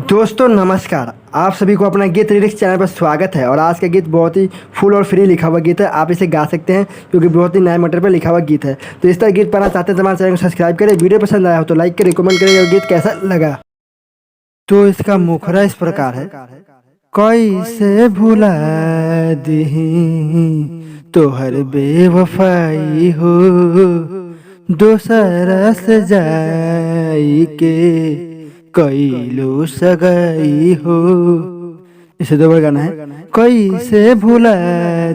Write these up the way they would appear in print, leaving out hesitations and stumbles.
दोस्तों नमस्कार। आप सभी को अपना गीत लिरिक्स चैनल पर स्वागत है। और आज का गीत बहुत ही फुल और फ्री लिखा हुआ गीत है। आप इसे गा सकते हैं क्योंकि बहुत ही नए मैटर पर लिखा हुआ गीत है। तो इस तरह गीत पाना चाहते हैं तो हमारे चैनल को सब्सक्राइब करें। वीडियो पसंद आया हो तो लाइक करें, कमेंट करें और गीत कैसा लगा। तो इसका मुखड़ा इस प्रकार है। कैसे भुला दीहीं तोहर बेवफाई हो, दोसरा से जाई के कैलो सगाई हो। इसे दो बार गाना है। कैसे भुला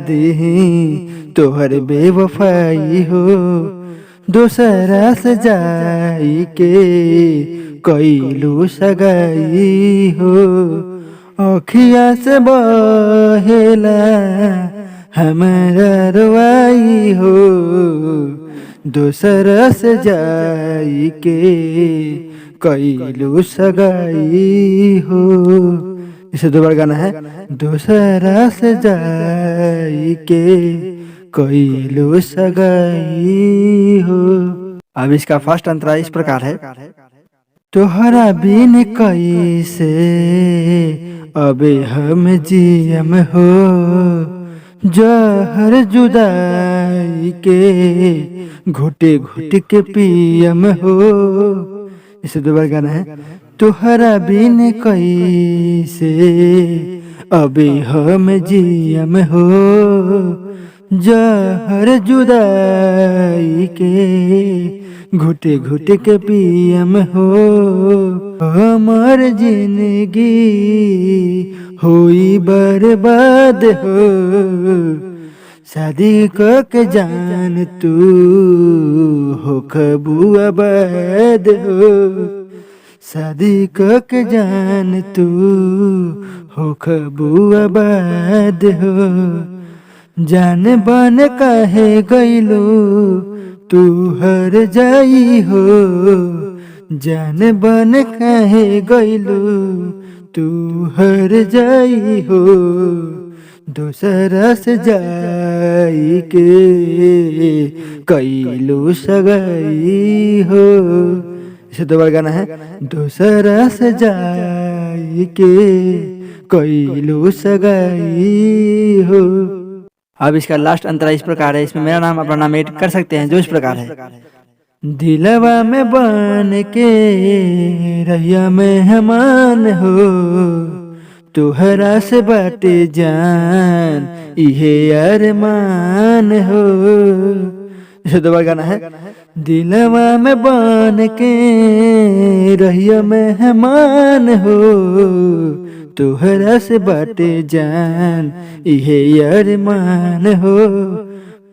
दीहीं तोहर बेवफाई हो, दोसरा से जाई के कैलो सगाई हो। अखिया से बहेला हमारा रुआई हो, दोसरा से जाई के कैलो सगाई हो। इसे दोबारा गाना है। दोसरा से जाई के कैलो सगाई हो। अब इसका फर्स्ट अंतरा इस प्रकार है। तोहरा बिन कैसे अबे हम जियम हो, जहर जुदाई के घुटे घुट के पियम हो। इसे दोबारा गाना है। तोहरा बिन कैसे अबे हम जियम हो, जहर जुदाई के घुटे घुटे के पियम हो। हमार जिंदगी होई बर्बाद हो, शादी के जान तू हो खबू आबाद हो। शादी के जान तू हो खबू आबाद हो। जान बन काहे गइलो तू हर जाई हो, जान बन काहे गइलो तू हर जाई हो। दोसरा से जाई के कैलो सगाई हो। इसे दोबारा गाना है। दोसरा से जाई के कैलो सगाई हो। अब इसका लास्ट अंतरा इस प्रकार है। इसमें मेरा नाम अपना नाम ऐड कर सकते हैं जो इस प्रकार है। दिलवा में बन के रहिया मेहमान हो, तुहरा से बाटे जान इहे अरमान हो। इसे दोबारा गाना है। दिलवा में बन के रहिया मेहमान हो, तुहरा से बाटे जान इहे अरमान हो।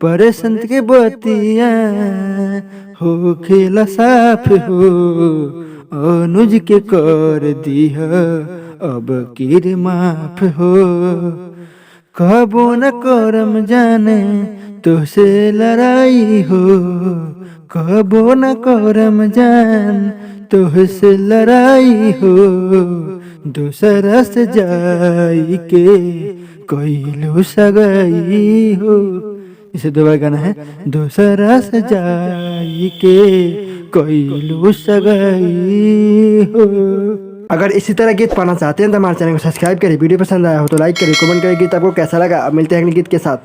पर संत के बतिया हो खेला साफ हो, अनुज के कर दिया अब किर माफ हो। कबो न करम जाने तुझसे लड़ाई हो, कबो न करम जान तुझसे लड़ाई हो। दूसरा से जाई के कैलो सगाई हो। इसे दोबारा गाना है। दूसरा से जाई के कैलो सगाई हो। अगर इसी तरह गीत पाना चाहते हैं तो हमारे चैनल को सब्सक्राइब करें। वीडियो पसंद आया हो तो लाइक करें, कमेंट करें। गीत आपको कैसा लगा। अब मिलते हैं अगले गीत के साथ।